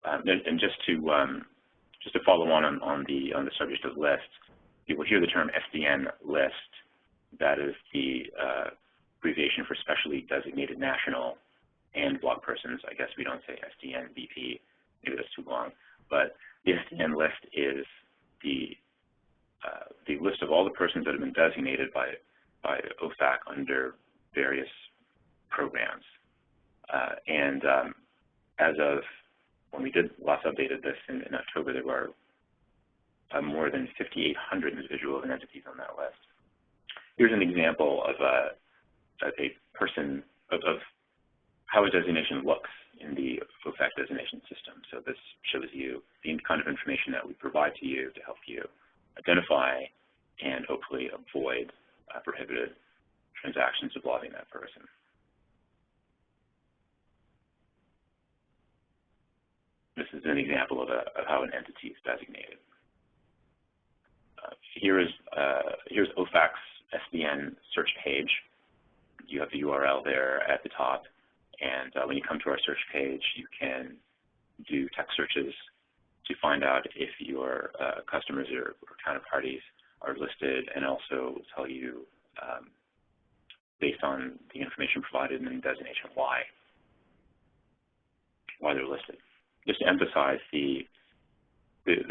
And just to follow on the subject of lists, you will hear the term SDN list. That is the abbreviation for specially designated national and block persons. I guess we don't say SDN BP, maybe that's too long. But the SDN list is the list of all the persons that have been designated by OFAC under various programs. As of when we did last updated this in October, there were more than 5,800 individuals and entities on that list. Here's an example of a person of how a designation looks in the OFAC designation system. So this shows you the kind of information that we provide to you to help you identify and hopefully avoid prohibited transactions involving that person. This is an example of how an entity is designated. Here's OFAC's SDN search page. You have the URL there at the top, and when you come to our search page, you can do text searches to find out if your customers or counterparties are listed, and also tell you, based on the information provided in the designation, why they're listed. Just to emphasize the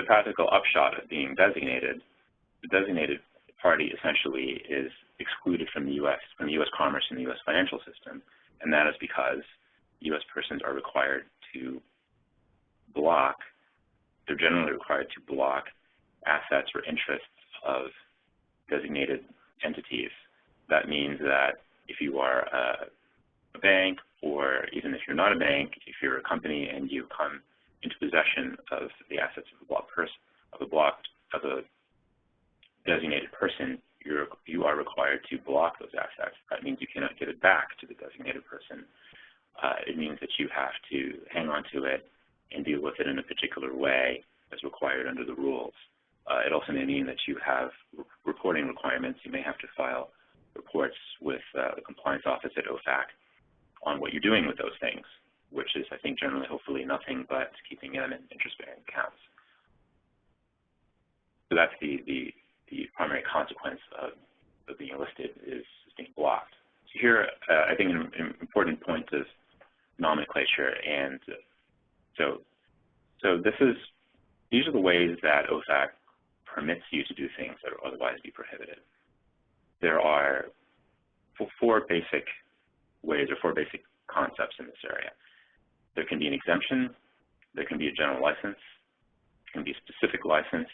practical upshot of being designated, the designated party essentially is excluded from the U.S. commerce and the U.S. financial system, and that is because U.S. persons are required to block, they're generally required to block assets or interests of designated entities. That means that if you are a bank, or even if you're not a bank, if you're a company and you come into possession of the assets of a designated person, you are required to block those assets. That means you cannot give it back to the designated person. It means that you have to hang on to it and deal with it in a particular way as required under the rules. It also may mean that you have reporting requirements. You may have to file reports with the compliance office at OFAC on what you're doing with those things, which is, I think, generally, hopefully nothing but keeping them in interest-bearing accounts. So that's the primary consequence of being listed is being blocked. So here, I think an important point is nomenclature, and so these are the ways that OFAC permits you to do things that would otherwise be prohibited. There are four basic ways or four basic concepts in this area. There can be an exemption, there can be a general license, there can be a specific license,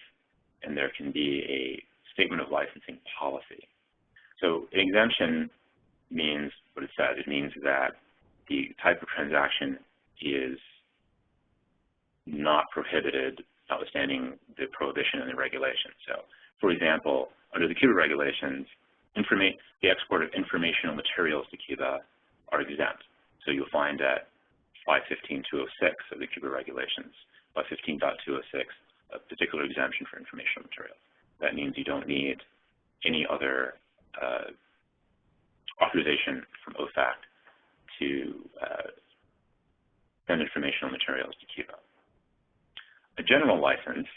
and there can be a statement of licensing policy. So an exemption means what it says. It means that the type of transaction is not prohibited, notwithstanding the prohibition and the regulation. So, for example, under the Cuba regulations, the export of informational materials to Cuba are exempt. So you'll find that 515.206 of the Cuba regulations, 515.206, a particular exemption for informational materials. That means you don't need any other authorization from OFAC to send informational materials to Cuba. A general license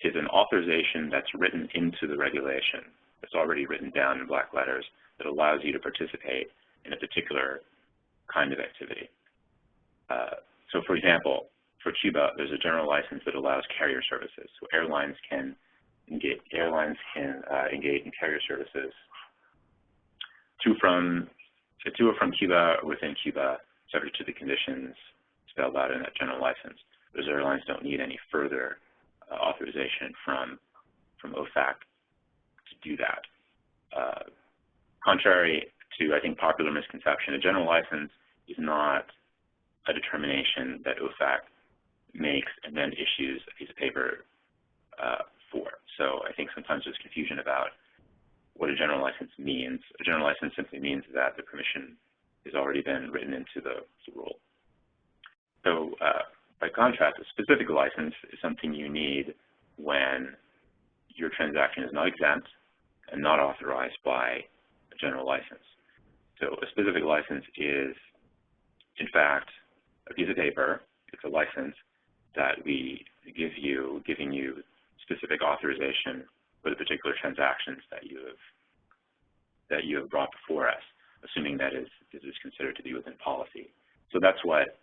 is an authorization that's written into the regulation, that's already written down in black letters, that allows you to participate in a particular kind of activity. So for example, for Cuba, there's a general license that allows carrier services. So airlines can engage in carrier services to or from Cuba or within Cuba, subject to the conditions spelled out in that general license. Those airlines don't need any further authorization from OFAC to do that. Contrary to, I think, popular misconception, a general license is not a determination that OFAC makes and then issues a piece of paper for. So I think sometimes there's confusion about what a general license means. A general license simply means that the permission has already been written into the rule. So by contrast, a specific license is something you need when your transaction is not exempt and not authorized by a general license. So a specific license is, in fact, a piece of paper. It's a license that we give you, giving you specific authorization for the particular transactions that you have brought before us, assuming that this is considered to be within policy. So that's what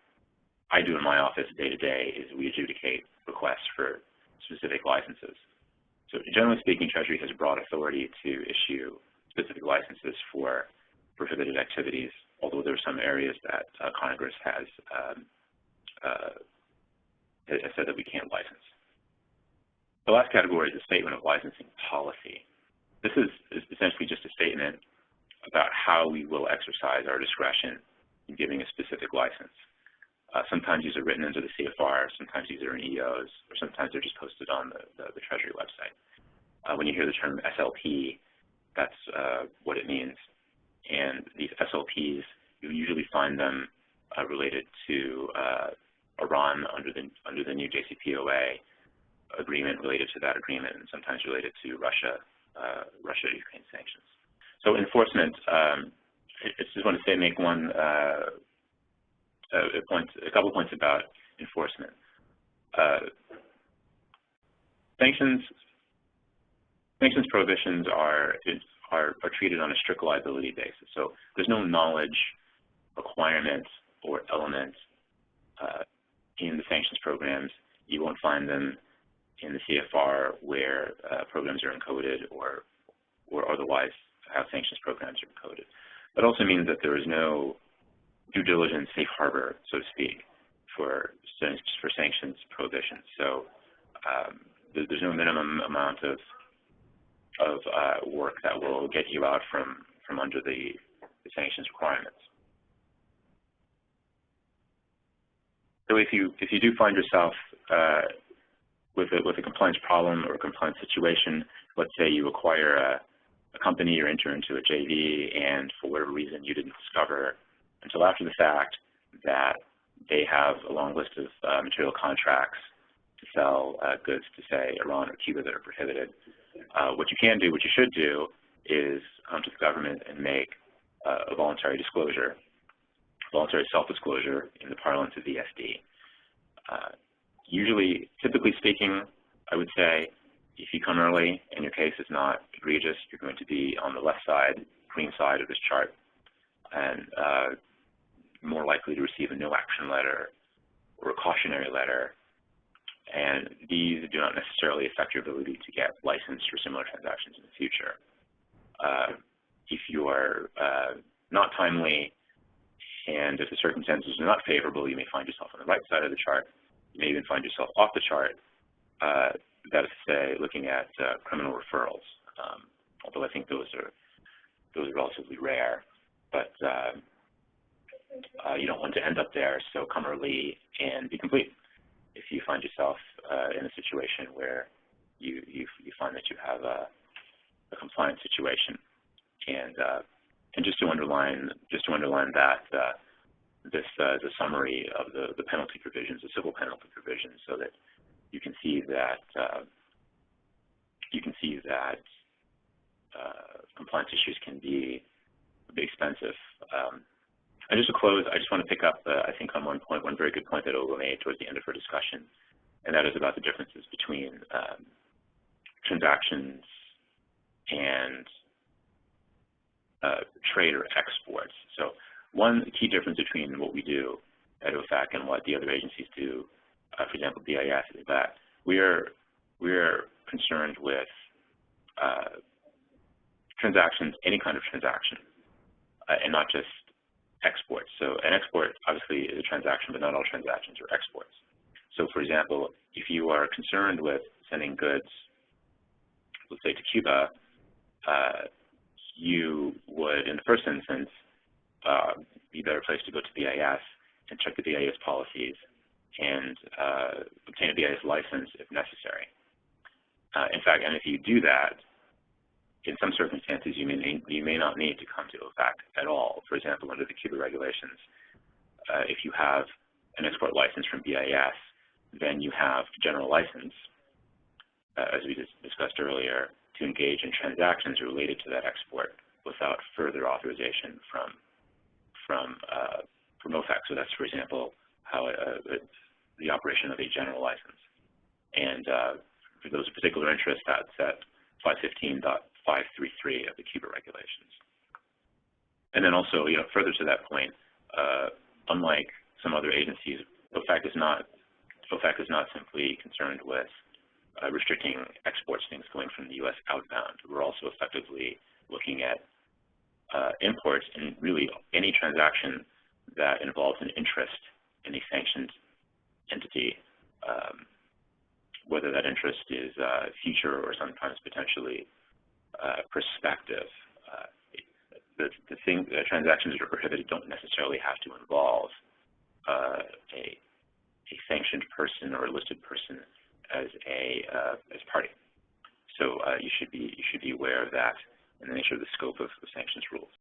I do in my office day to day, is we adjudicate requests for specific licenses. So generally speaking, Treasury has broad authority to issue specific licenses for prohibited activities, although there are some areas that Congress has said that we can't license. The last category is a statement of licensing policy. This is essentially just a statement about how we will exercise our discretion in giving a specific license. Sometimes these are written into the CFR, sometimes these are in EOs, or sometimes they're just posted on the Treasury website. When you hear the term SLP, that's what it means. And these SLPs, you usually find them related to Iran under the new JCPOA agreement, related to that agreement, and sometimes related to Russia-Ukraine sanctions. So enforcement, I just want to make one a couple points about enforcement. Sanctions prohibitions are treated on a strict liability basis. So there's no knowledge requirement or element in the sanctions programs. You won't find them in the CFR where programs are encoded or otherwise how sanctions programs are encoded. That also means that there is no due diligence safe harbor, so to speak, for sanctions prohibitions. So there's no minimum amount of work that will get you out from under the sanctions requirements. So if you do find yourself with a compliance problem or a compliance situation, let's say you acquire a company or enter into a JV, and for whatever reason you didn't discover until after the fact that they have a long list of material contracts to sell goods to, say, Iran or Cuba that are prohibited. What you can do, what you should do, is come to the government and make a voluntary disclosure, voluntary self-disclosure in the parlance of the SD. Typically speaking, I would say, if you come early and your case is not egregious, you're going to be on the left side, green side of this chart, and more likely to receive a no action letter or a cautionary letter. And these do not necessarily affect your ability to get licensed for similar transactions in the future. If you are not timely and if the circumstances are not favorable, you may find yourself on the right side of the chart. You may even find yourself off the chart. That is to say, looking at criminal referrals, although I think those are relatively rare. But you don't want to end up there, so come early and be complete. If you find yourself in a situation where you find that you have a compliance situation, and just to underline that this is a summary of the penalty provisions, the civil penalty provisions, so that you can see that compliance issues can be expensive. And just to close, I just want to pick up, I think, on one very good point that Olga made towards the end of her discussion, and that is about the differences between transactions and trade or exports. So one key difference between what we do at OFAC and what the other agencies do, for example, BIS, is that we are concerned with transactions, any kind of transaction, and not just exports. So an export obviously is a transaction, but not all transactions are exports. So for example, if you are concerned with sending goods, let's say to Cuba, you would, in the first instance, be better placed to go to BIS and check the BIS policies and obtain a BIS license if necessary. In fact, and if you do that, in some circumstances, you may not need to come to OFAC at all. For example, under the Cuba regulations, if you have an export license from BIS, then you have general license, as we discussed earlier, to engage in transactions related to that export without further authorization from OFAC. So that's, for example, how the operation of a general license. And for those of particular interest, that's at 515.533 of the Cuba regulations. And then also, further to that point, unlike some other agencies, OFAC is not simply concerned with restricting exports, things going from the U.S. outbound. We're also effectively looking at imports, and really any transaction that involves an interest in a sanctioned entity, whether that interest is future or sometimes potentially prospective. The transactions that are prohibited don't necessarily have to involve a sanctioned person or a listed person as party. So you should be aware of that and the nature of the scope of the sanctions rules.